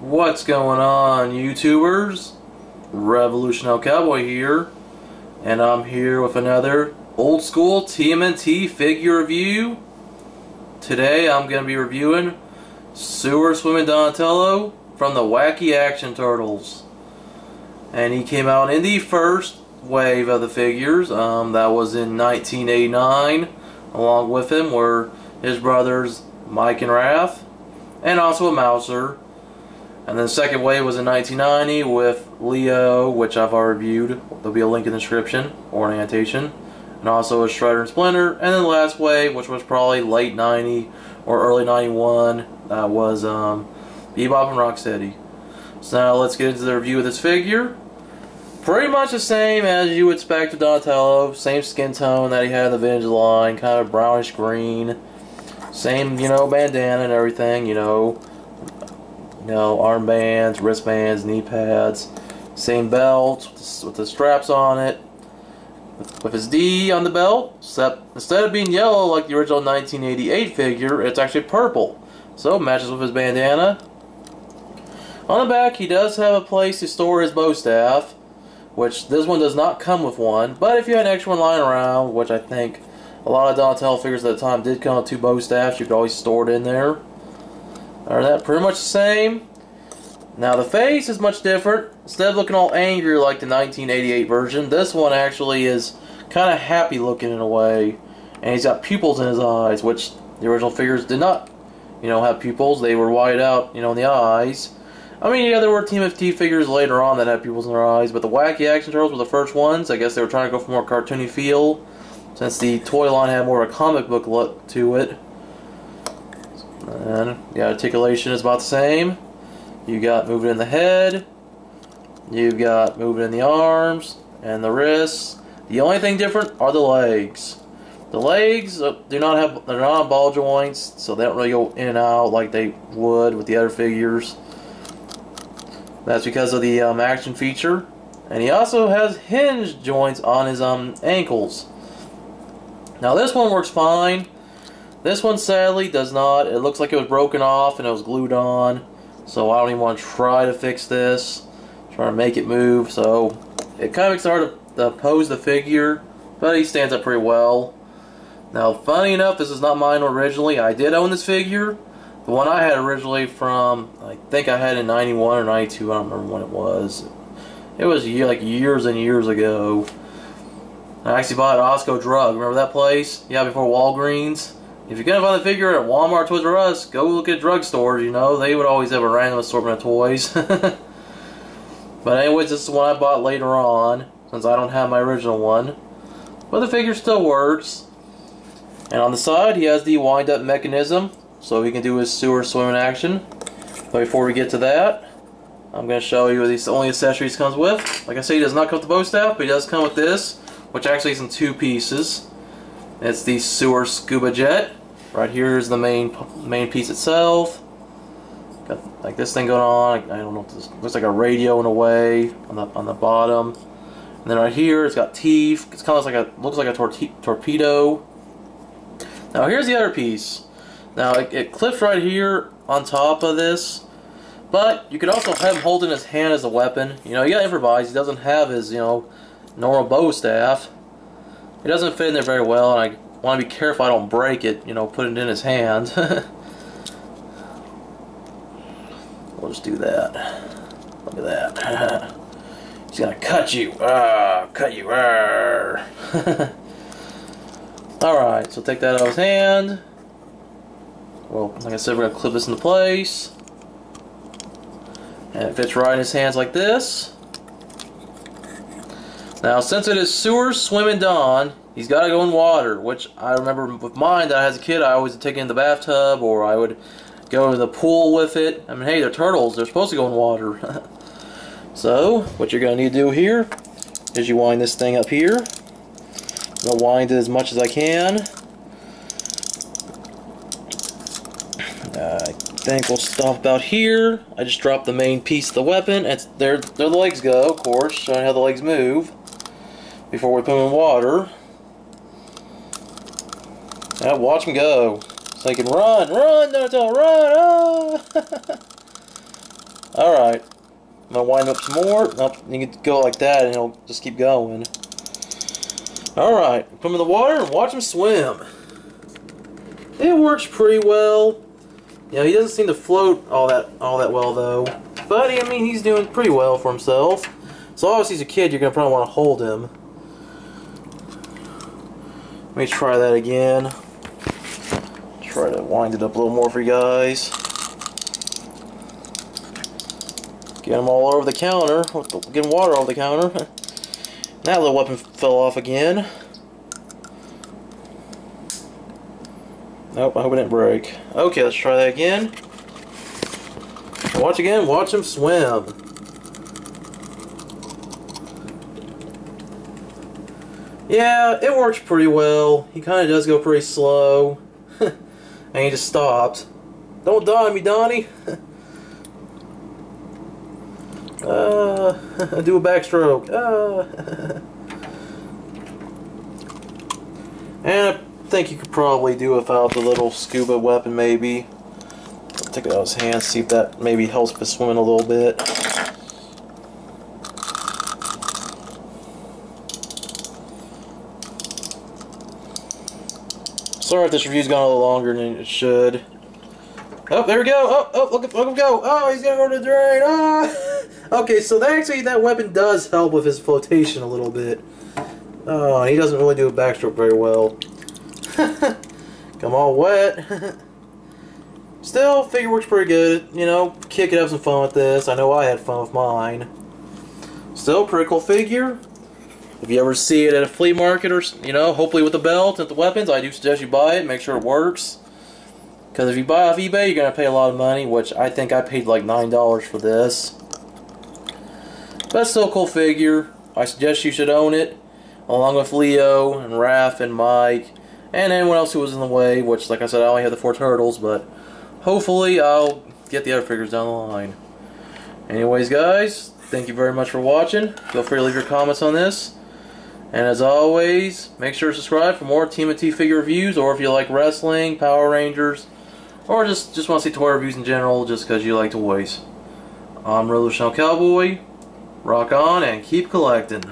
What's going on, YouTubers? Revolutionary Cowboy here, and I'm here with another old school TMNT figure review. Today I'm going to be reviewing Sewer Swimmin Donatello from the Wacky Action Turtles, and he came out in the first wave of the figures. That was in 1989. Along with him were his brothers Mike and Raph, and also a Mouser. And then the second wave was in 1990 with Leo, which I've already reviewed. There'll be a link in the description or an annotation. And also a Shredder and Splinter. And then the last wave, which was probably late 90 or early 91, that was Bebop and Rocksteady. So now let's get into the review of this figure. Pretty much the same as you would expect with Donatello. Same skin tone that he had in the vintage line, kind of brownish green. Same, bandana and everything, armbands, wristbands, knee pads. Same belt with the straps on it. With his D on the belt, except instead of being yellow like the original 1988 figure, it's actually purple. So it matches with his bandana. On the back, he does have a place to store his bow staff, which this one does not come with one. But if you had an extra one lying around, which I think a lot of Donatello figures at the time did come with 2 bow staffs, you could always store it in there. Other than that, pretty much the same. Now the face is much different. Instead of looking all angry like the 1988 version, this one actually is kind of happy looking in a way. And he's got pupils in his eyes, which the original figures did not, have pupils. They were white out, in the eyes. I mean, yeah, there were TMNT figures later on that had pupils in their eyes, but the Wacky Action Turtles were the first ones. I guess they were trying to go for more cartoony feel, since the toy line had more of a comic book look to it. And the articulation is about the same. You got movement in the head, you've got movement in the arms and the wrists. The only thing different are the legs. The legs they're not on ball joints, so they don't really go in and out like they would with the other figures. That's because of the action feature. And he also has hinge joints on his ankles. Now this one works fine. This one sadly does not. It looks like it was broken off and it was glued on. So I don't even want to try to fix this. Try to make it move. So it kind of makes it hard to pose the figure. But he stands up pretty well. Now funny enough, this is not mine originally. I did own this figure. The one I had originally from, I think I had in 91 or 92. I don't remember when it was. It was like years and years ago. I actually bought at Osco Drug. Remember that place? Yeah, before Walgreens. If you're gonna find the figure at Walmart, Toys R Us, go look at drugstores. They would always have a random assortment of toys. But anyways, this is the one I bought later on, since I don't have my original one. But the figure still works. And on the side, he has the wind-up mechanism, so he can do his sewer swimming action. But before we get to that, I'm going to show you the only accessories he comes with. Like I say, he does not come with the bow staff, but he does come with this, which actually is in 2 pieces. It's the sewer scuba jet. Right here is the main piece itself. Got like this thing going on. I don't know what this looks like, a radio in a way on the bottom. And then right here it's got teeth. It's kind of looks like a torpedo. Now here's the other piece. Now it clips right here on top of this, but you could also have him holding his hand as a weapon. You gotta improvise. He doesn't have his normal bow staff. It doesn't fit in there very well, and I want to be careful I don't break it, put it in his hand. We'll just do that. Look at that. He's gonna cut you. Cut you. Alright, so take that out of his hand. Well, like I said, we're gonna clip this into place. And it fits right in his hands like this. Now, since it is Sewer Swimmin Don, he's got to go in water, which I remember with mine that as a kid I always take it in the bathtub, or I would go to the pool with it. I mean, hey, they're turtles. They're supposed to go in water. So, what you're going to need to do here is you wind this thing up here. I'll wind it as much as I can. I think we'll stop about here. I just dropped the main piece of the weapon. There the legs go, of course, showing how the legs move before we put them in water. Now watch him go. So he can run, Donatello, run! Oh! Alright. I'm going to wind up some more. Nope, you can go like that and it'll just keep going. Alright, put him in the water and watch him swim. It works pretty well. You know, he doesn't seem to float all that well though. But I mean, he's doing pretty well for himself. So obviously, he's a kid. You're gonna probably want to hold him. Let me try that again. Try to wind it up a little more for you guys. Get him all over the counter. Getting water all over the counter. That little weapon fell off again. Nope, I hope it didn't break. Okay, let's try that again. Watch again, watch him swim. Yeah, it works pretty well. He kind of does go pretty slow. And he just stopped. Don't die on me, Donnie. Do a backstroke. And I think you could probably do without the little scuba weapon, maybe. Take it out of his hand, see if that maybe helps with swimming a little bit. Sorry if this review's gone a little longer than it should. Oh, there we go. Oh, look at him go. Oh, he's gonna go to the drain. Oh. Okay, so actually that weapon does help with his flotation a little bit. Oh, he doesn't really do a backstroke very well. Come all wet. Still, figure works pretty good. You know, kid could have some fun with this. I know I had fun with mine. Still, pretty cool figure. If you ever see it at a flea market or, you know, hopefully with the belt and the weapons, I do suggest you buy it. Make sure it works. Because if you buy off eBay, you're going to pay a lot of money, which I think I paid like $9 for this. But it's still a cool figure. I suggest you should own it, along with Leo and Raph and Mike, and anyone else who was in the way, which, like I said, I only have the 4 turtles, but hopefully I'll get the other figures down the line. Anyways, guys, thank you very much for watching. Feel free to leave your comments on this. And as always, make sure to subscribe for more TMNT figure reviews, or if you like wrestling, Power Rangers, or just want to see toy reviews in general, just because you like toys. I'm Revolutionary Cowboy. Rock on and keep collecting.